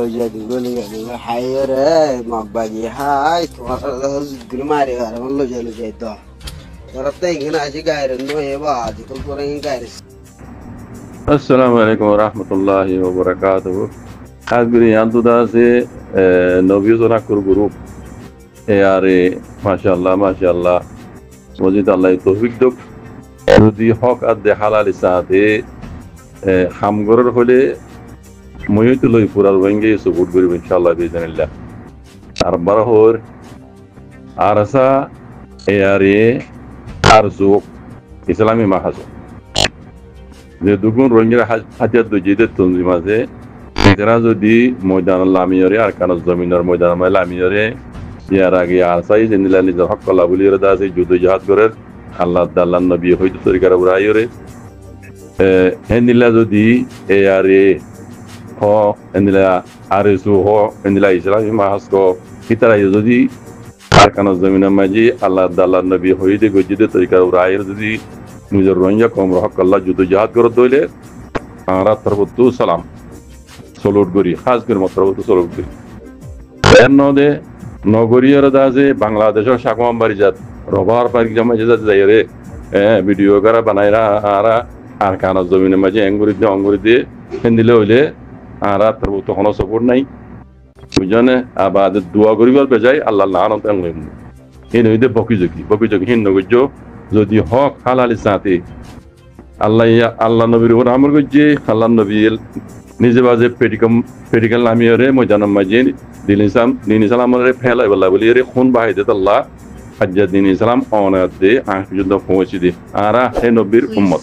লইয়া দুগলি হাই রে মগবাজি হাই তোমার গুলি মারি আর লইয়া লইয়া তো তোরা তো এখানে আসি গায়ের নয় বা আজকাল করে গায়ের Assalamu alaikum wa rahmatullahi wa barakatuh. Azguri yanduda se Novizona kur group ARA mashallah mojid Allah tawfik dok যদি হক আদে হালাল সাথে খামগরের হলে ময়তো লই পুরার ওয়েঙ্গে সাপোর্ট করিব ইনশাআল্লাহ বিইজনিল্লাহ আর বারহর আরসা ARA আরজুক ইসলামী মাহাজ যে দুগুণ রোহিঙ্গা হাতিয়ার দুজিদের তঞ্জিম আছে এরা যদি ময়দান লামিয়রে আর কানজ জমিনের ময়দান লামিয়রে ইয়ার আগে আরসাই জেনিলা নিজের হক কলা বলি এরা আছে যুদ্ধ জাহাদ করে আল্লাহ নবী হয়তো তরিকার উড়াইরে হেন্দিলা যদি ARA হ হেন্দিলা আরএসও হ হেন্দিলা ইসলামী মাহাজ হিতারা যদি আর কানজ জমিনের মাঝে আল্লাহ নবী হইতে গজিদের তরিকার উড়াইরে যদি নিজের রোহিঙ্গা কম হক আল্লাহ যুদ্ধ জাহাদ করে দইলে আমরা তরবতু সালাম সলুট করি খাস করে তরবতু সলুট করি এর নদে নগরীয় দাজে বাংলাদেশের সাকমাম বাড়ি যাত রবার পার্ক জমা যে যাইরে ভিডিও করা বানাইরা আর কানার জমিনের মাঝে অঙ্গুরি দিয়ে ফেন্দিলে হইলে আর তরবতু কোনো সাপোর্ট নাই বুঝনে আবার দোয়া করিবার বেজায় আল্লাহ লানত এই নইতে বকিজকি হিন নগর্য যদি হক হালালি সাথে আল্লাহ নবীর উপর আমল করছে আল্লাহ নবী নিজে বাজে পেডিকাল নামিয়ে ময়দান মাঝে দিন ইসলাম ফেলাই বলা বলি রে খুন বাহাই দে আল্লাহ হাজ্জা দিন ইসলাম অনাদ দে আহ পর্যন্ত পৌঁছে দে আরা হে নবীর উম্মত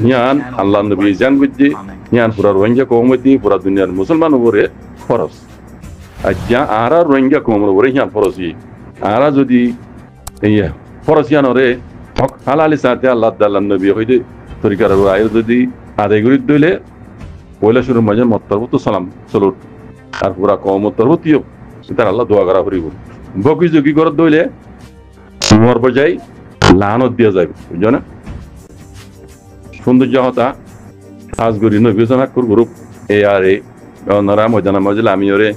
ইয়ান আল্লাহ নবী জান বুঝছে ইয়ান পুরা রোহিঙ্গা কৌমতি পুরা দুনিয়ার মুসলমান উপরে ফরজ আজ্ঞা আরা রোহিঙ্গা কৌমের উপরে ইয়ান ফরজি আরা যদি ফরসিয়ানরে হক হালালি সাথে আল্লাহ নবী হইতে তরিকার আয়ের যদি আদায় করি দইলে পয়লা শুরুর মাঝে মতরবত সালাম চলুট আর পুরা কম মতরবতীয় তার আল্লাহ দোয়া করা করিব বকি যোগী করে দইলে মর বজাই লানত দিয়া যাবে বুঝছো না সৌন্দর্য হতা আজগরি নবীজনাকুর গ্রুপ ARA ওনারা ময়দানা মজলা আমিওরে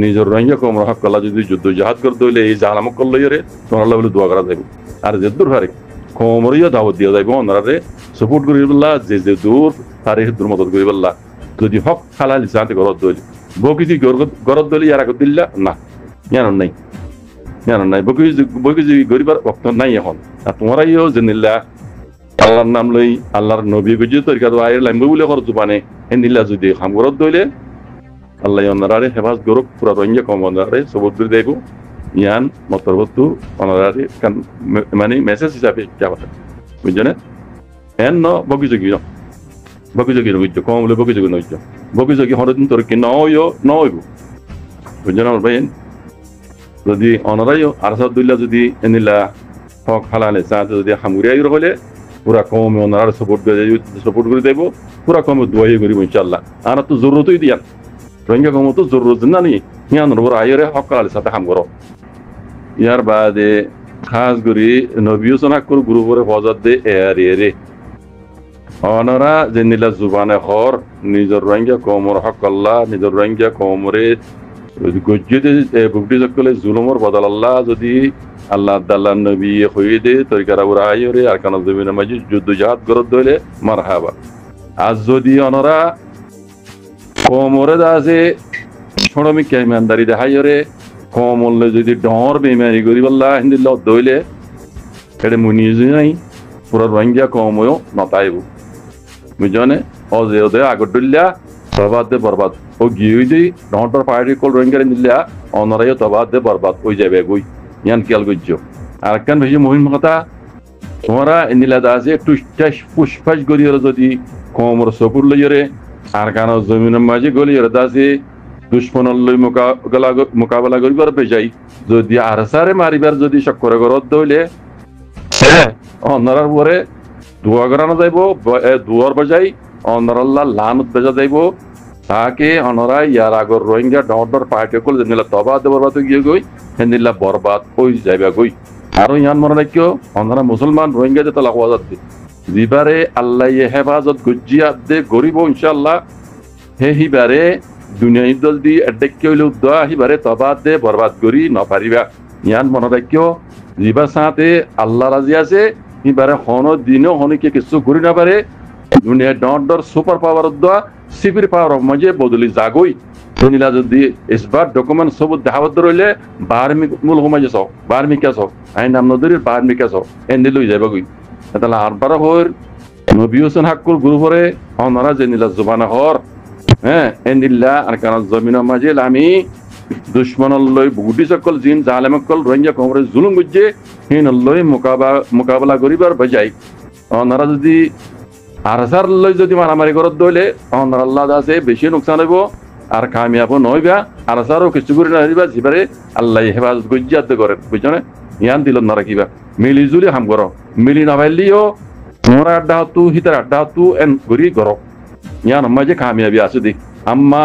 নিজের রোহিঙ্গা কম হক কলা যদি যুদ্ধ জাহাদ করে দইলে এই জাহালামক করলে তোমার আল্লাহ বলে দোয়া করা যাবে আর যে দূর হারে কমরিও দাওয়াত দিয়া যাইব ওনারে সাপোর্ট করি বললা যে দূর তারিখ দূর মদত করি বললা যদি হক হালাল জানতে গরত দইলে বকিজি গরত দইলে ইয়ার আগত দিল্লা না জানো নাই বকিজি গরিবার বক্ত নাই এখন আর তোমারাইও জেনিল্লা আল্লাহর নাম লই আল্লাহর নবী গজি তরিকা আয়ের লাইম বলে খরচ পানে এনিল্লা যদি খাম গরত দইলে আল্লাহ ওনারে হেফাজ গরক পুরা রোহিঙ্গা কম ওনারে সবুজ করে দেব ইয়ান মতরবতু ওনারে মানে মেসেজ হিসাবে যাওয়া বুঝছো না এন ন বকিযোগী নইজ কম বলে বকিযোগী হরদিন তোর কি নইব বুঝছো না আমার ভাই যদি অনারাই আরসাদুল্লাহ যদি এনিলা হক হালালে চাতে যদি হামুরিয়াই হলে পুরা কম ওনারা সাপোর্ট করে দেব পুরা কম দোয়াই করিব ইনশাআল্লাহ আর তো জরুরতই দিয়া রোহিঙ্গা কম তো জরুরত না নি ইয়ান রবর আইরে হক হালালে সাথে হাম করো ইয়ার বাদে খাস করি নবীসনাকুর গ্রুপরে ফজত দে ARA অনরা জেনিলা জুবানে হর নিজের রোহিঙ্গা কমর হক আল্লাহ নিজের রোহিঙ্গা কমরে গজ্জে বুকটি সকলে জুলুমর বদল আল্লাহ যদি আল্লাহ নবী হয়ে দে তরিকার আইরে আর কান জমিনের মাঝে যুদ্ধ জাহাদ গরত দইলে মারহাবা আজ যদি অনরা কমরে দাসে শ্রমিক ইমানদারি দেখাইরে কমলে যদি ডর বেমারি করি বললা হিন্দিল দইলে এটা মুনিজি নাই পুরা রোহিঙ্গা কমও নতাইব বুঝনে অজে ওদে আগর ডুল্লা তবাদ দে বরবাদ ও গিয়ে দি ডর পার্টি কল রোহিঙ্গা নিল্লা অনরাইও তবাদ দে বরবাদ ওই যাবে গই ইয়ান কেল গজ্জ আর একখান বেশি মহিম কথা তোমরা এনিলা দাসে টুসটাস পুষ্পাস গরিয়র যদি কমর সপুর লইরে আর কান জমিনের মাঝে গলিয়র দাসে দুশ্মনের লই মোকাবেলা করিবার পেজাই যদি আরসারে মারিবার যদি চক্করে গরত দইলে অন্নার পরে দোয়া করানো যাইব দুয়ার বজাই অন্নারাল্লাহ লানত বেজা যাইব তাকে অনরা ইয়ার আগর রোহিঙ্গা ডর পার্টি কল যেনিলা তবা দে বরবাদ গিয়ে গই হেনিলা বরবাদ ওই যাইবা গই আরো ইয়ান মনে রাখিও অন্নারা মুসলমান রোহিঙ্গা যে তালাক ওয়াজাত দে জিবারে আল্লাহ হেফাজত গুজিয়াত দে গরিব ইনশাআল্লাহ হে হিবারে দুনিয়া ইদল দি এডেক্কে হইলে উদ্দা হিবারে তবাদ দে বরবাদ করি নপারিবা ইয়ান মনে রাখিও যিবা সাথে আল্লাহ রাজি আছে হিবারে হনো দিনও হনিকে কিছু করি না পারে দুনিয়া ডর সুপার পাওয়ার উদ্দা সিপির পাওয়ার মজে বদলি জাগই দুনিলা যদি ইসবার ডকুমেন্ট সবুত দেখাবত রইলে বার্মিক মূল সমাজ আছ বার্মিক আছ আইন নাম নদীর বার্মিক আছ এনে লই যাবা গই তাহলে আরবার হর নবী হোসেন হাক্কুর গ্রুপরে অনারা যে নীলা জবানা হর হ্যাঁ এনিল্লা আর কারণ জমিনের মাঝে আমি দুশ্মনলৈ বুগুটি সকল জিন জালেমকল রোহিঙ্গা কমরে জুলুম গুজে হিনলৈ মোকাবেলা করিবার বজাই অনারা যদি আরসার লই যদি মারামারি করত দইলে অনার আল্লাহ আছে বেশি নোকসান হইব আর কামিয়াব নইবা আরসারও কিছু করে না হইবা জিবারে আল্লাহ হেফাজত গজ্জাত করেন বুঝছো ইয়ান দিল না রাখিবা মিলি জুলি হাম করো মিলি না পাইলিও তোমরা আড্ডা হতু হিতার আড্ডা হতু এন করি করো ইয়ান মাঝে কামিয়াবি আছে দি আম্মা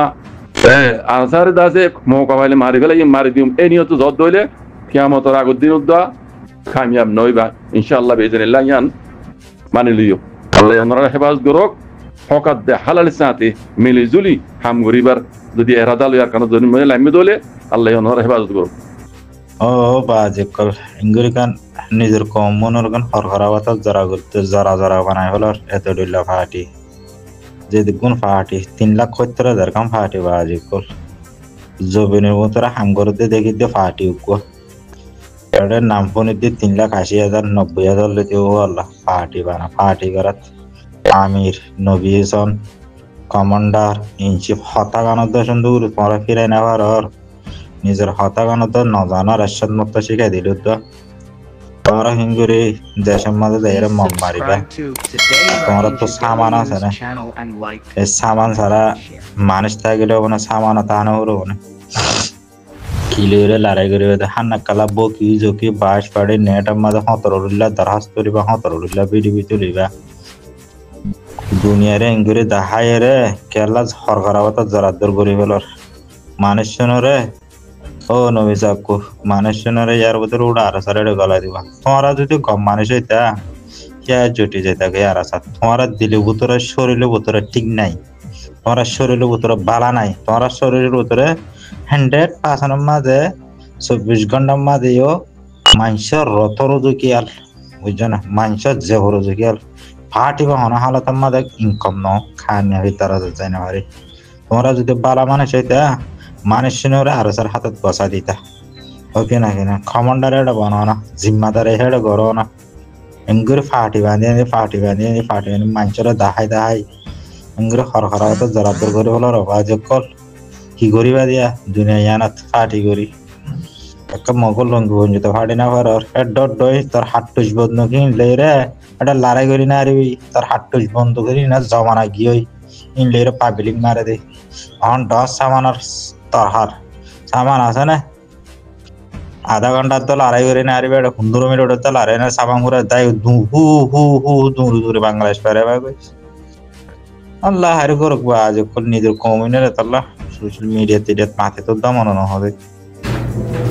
আনসার দাসে মৌকা পাইলে মারি ফেলে মারি দিম এই নিয়ত জত দইলে কিয়ামতের আগের দিন উদ্দা কামিয়াব নইবা ইনশাআল্লাহ বেজনিল্লাহ ইয়ান মানি লিও আল্লাহ ওনারা হেফাজত করক হকাত দে হালাল সাথে মিলি জুলি হাম গরিবার যদি এরাদা লইয়ার কারণে জন্য মনে লাইমি দলে আল্লাহ ওনারা হেফাজত করক ও বাজে কল ইঙ্গুরি কান নিজের কম মনের কান হরহরাবাত জরা করতে জরা বানাই হলার এত ডিল্লা ফাটি যে গুণ ফাটি 3,70,000 কাম ফাটি বাজে কল জবিনের মতরা হাম করতে দেখি দে ফাটি উকো এটার নাম ফোনে দিয়ে 3,80,000 90,000 লেতে ও আল্লাহ ফাটি বানা ফাটি করাত আমির নবী হোসেন কমান্ডার ইনচিফ হতাগানত সুন্দর পরে ফিরাই নেওয়ার আর নিজের হতাগানত নজানার এরশাদ মত শিখাই দিল তো তোমরা হিঙ্গুরি দেশের মধ্যে দেয় মগ মারিবা তোমরা তো সামান আছে না এই সামান ছাড়া মানুষ থাকলে হবে না সামান তানো হবো না কিলিরে লড়াই করিবে হান্না কালা বকি জকি বাস পাড়ে নেটের মধ্যে হতরুল্লাহ দরখাস্ত করিবা হতরুল্লাহ ভিডিও তুলিবা দুনিয়ারে ইঙ্গুরি দেখায় রে কেলা হরকরাবত জরাদর করি ফেলর মানুষজনরে ও নবী সাকু মানুষজনরে ইয়ার ভিতরে উড়া আর সারে গলা দিবা তোমরা যদি কম মানুষ হইতা কে জুটি যেতা কে আর সাথে তোমরা দিলে ভিতরে শরীরের ভিতরে ঠিক নাই তোমরা শরীরের ভিতরে বালা নাই তোমরা শরীরের ভিতরে 100% মাঝে 24 ঘন্টার মাঝেও মানুষের রতর জুকিয়াল বুঝছো না মানুষের জেহর জুকিয়াল ফাটি বা হনা হালত মাঝে ইনকাম ন খানিয়া ভিতরে যাই না পারি তোমরা যদি বালা মানুষ হইতা মানুষজনের আর সার হাতত বসা দিতা ওকে না কিনা কমান্ডার এটা বানো না জিম্মাদার এটা করো না এঙ্গুর ফাটি বাঁধিয়ে মানুষের দাহাই এঙ্গুর হরহরা তো জরাদর করে হলো রবাজ কল কি করিবা দিয়া দুনিয়া ইয়ানাত ফাটি করি একটা মগল রঙ গঞ্জিত ফাটি না পারর ডট ডই তোর হাত টুস বন্ধ কিনলে রে এটা লড়াই করি না আরবি তোর হাত টুস বন্ধ করি না জমানা গিয়ে ইনলে রে পাবলিক মারে দে অন 10 সামানার তোর হার সামান আছে না আধা ঘন্টার তো লড়াই করি না আরবি এটা 15 মিনিটের তো লড়াই না সাবাং করে তাই হু হু হু দূরে বাংলাদেশ পারে ভাই আল্লাহ হারে করুক বা আজ নিজের কমিউনিটি আল্লাহ সোশ্যাল মিডিয়াতে মাথে তো দমন না হবে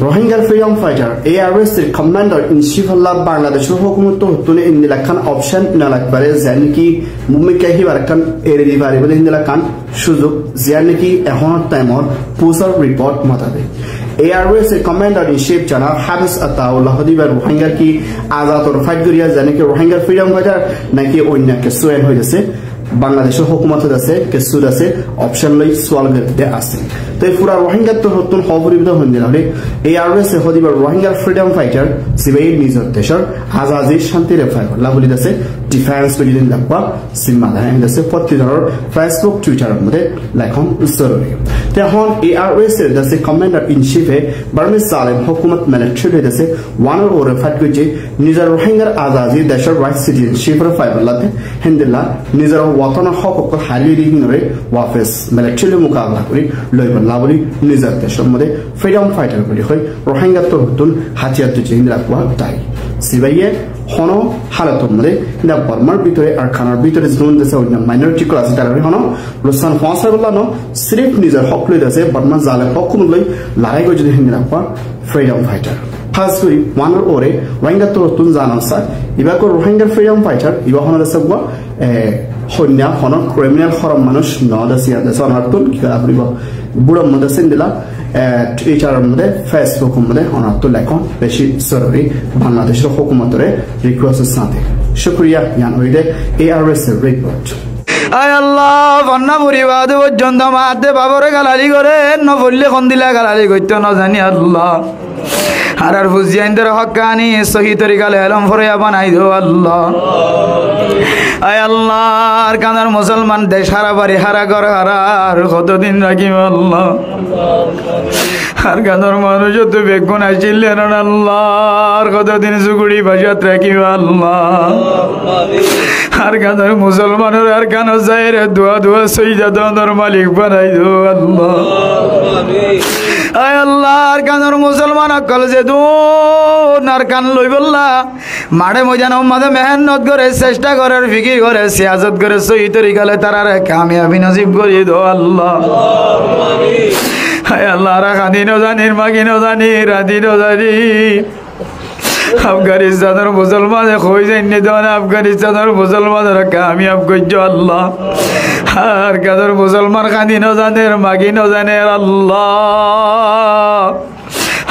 রোহিঙ্গার ফ্রিডম ফাইটার ARS এর কমান্ডার ইন চিফ আল্লাহ বাংলাদেশের হুকুমত হতুনে ইন্দিলা খান অপশন না লাগবারে জানি কি মুম্মিকা হিবার খান এরিদি বারে বলে ইন্দিলা খান সুযোগ জানি কি এখন টাইমর পুসার রিপোর্ট মতাবে ARS এর কমান্ডার ইন চিফ জনাব হাফিজ আতাউল্লাহ দিবার রোহিঙ্গার কি আজাদর ফাইট করিয়া জানি কি রোহিঙ্গার ফ্রিডম ফাইটার নাকি অন্য কিছু এন হইছে বাংলাদেশের হুকুমত আছে কিছু আছে অপশন লই সোয়াল করতে আছে তো পুরা রোহিঙ্গা তো নতুন খবরিবিদ হইল হলে ARS এ হদিবার রোহিঙ্গার ফ্রিডম ফাইটার সিবাই নিজের দেশের আজাদি শান্তি রেফার লাভলি আছে ডিফেন্স বিল্ডিং লাগবা সিম্মা দাইন আছে প্রতিজনের ফেসবুক টুইটারের মধ্যে লেখন জরুরি তখন ARS এর দাসে কমান্ডার ইন চিফে বার্মিজ সালেম হুকুমত মিলিটারি দাসে ওয়ানার ওরে ফাইট করে নিজের রোহিঙ্গার আজাদি দেশের রাইট সিটিজেনশিপ রেফার লাতে হিন্দিলা নিজের ওয়াতন হক হারিয়ে দিনরে ওয়াফেস মিলিটারি মোকাবেলা করে লইব লাভলি নিজের দেশের মধ্যে ফ্রিডম ফাইটার করে হয় রোহিঙ্গা তো নতুন হাতিয়ার দুই জিন রাখবা তাই সিবাইয়ে হন হালাতর মধ্যে ইন্দা বর্মার ভিতরে আর খানার ভিতরে জোন দেশে অন্য মাইনরিটি ক্লাস তারা হন রুসান ফসাবুল্লাহ ন সিরিফ নিজের হক লই দেশে বর্মা জালে হক লই লাগাই গো যদি হিন্দি রাখবা ফ্রিডম ফাইটার খাস করে ওয়ানার ওরে রোহিঙ্গা তো নতুন জানাসা ইবা কো রোহিঙ্গার ফ্রিডম ফাইটার ইবা হন দেশে হন্যা হন ক্রিমিনাল হরম মানুষ নদাসিয়া দেশ অনার্তুন কি আপরিব বুড়ো মধ্যে সিন্দিলা টুইটারের মধ্যে ফেসবুকের মধ্যে অনার্তুল লেখন বেশি জরুরি বাংলাদেশের হুকুমতরে রিকোয়েস্টের সাথে শুক্রিয়া ইয়ান হইলে ARS এর রিপোর্ট আয় আল্লাহ বন্যা পরিবাদ পর্যন্ত মাতে বাবরে গালালি করে নফল্লে খন্দিলা গালালি করতে ন জানি আল্লাহ আর ফুজিয়াইনদের হক্কানি সহি তরিকালে এলম ফরিয়া বানাই দো আল্লাহ আয় আল্লাহ আর কানার মুসলমান দেশ হারা বাড়ি হারা ঘর হারা আর কতদিন রাখিব আল্লাহ আর কানার মানুষ তো বেগুন আসছিলেন আল্লাহ আর কতদিন সুগুড়ি বাসাত রাখিব আল্লাহ আর কানার মুসলমানের আর কানো যায় রে দোয়া দোয়া সইজা দর মালিক বানাই দো আল্লাহ আয় আল্লাহ আর কানোর মুসলমান অকল যে দুনার কান লই বললা মাঠে ময়দান মাঝে মেহনত করে চেষ্টা করার ফিকির করে সিয়াজত করে সহি তরিকালে তারারে কামিয়াবি নসিব করি দো আল্লাহ আয় আল্লাহ রাখা দিনও জানি মাগিনও জানি রাদিনও জানি আফগানিস্তানের মুসলমান হয়ে যায়নি দেওয়ান আফগানিস্তানের মুসলমানের কামিয়াব করছ আল্লাহ আর কাদের মুসলমান খানি ন জানে মাগি ন জানে আল্লাহ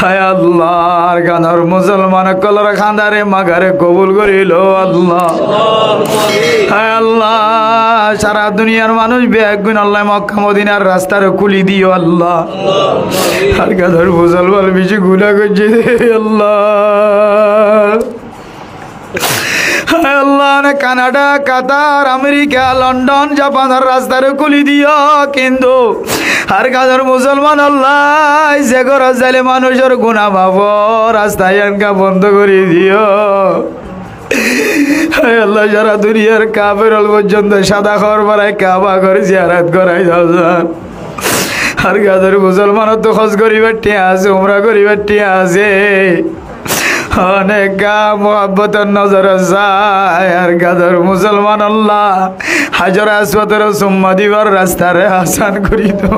হায় আল্লাহ আর কাদের মুসলমান কলর খান্দারে মাগারে কবুল করিল আল্লাহ হায় আল্লাহ সারা দুনিয়ার মানুষ বেগুন আল্লাহ মক্কা মদিনার রাস্তার কুলি দিও আল্লাহ আর কাদের মুসলমান বেশি গুনাহ করছে আল্লাহ আল্লাহ কানাডা কাতার আমেরিকা লন্ডন জাপানের রাস্তার কুলি দিও কিন্তু আর কাদের মুসলমান আল্লাহ যে ঘর যাইলে মানুষের গুনাহ ভাব রাস্তায় আনকা বন্ধ করে দিও আল্লাহ সারা দুনিয়ার কাফের পর্যন্ত সাদা খবর বাড়ায় কাবা করে জিয়ারত করাই যাও আর কাদের মুসলমান তো খোঁজ করিবার টিয়া আছে উমরা করিবার টিয়া আছে অনেক মোহাব্বতের নজর যায় আর কাদের মুসলমান আল্লাহ হাজার আসওয়াতের সুম্মা দিবার রাস্তারে আসান করি তো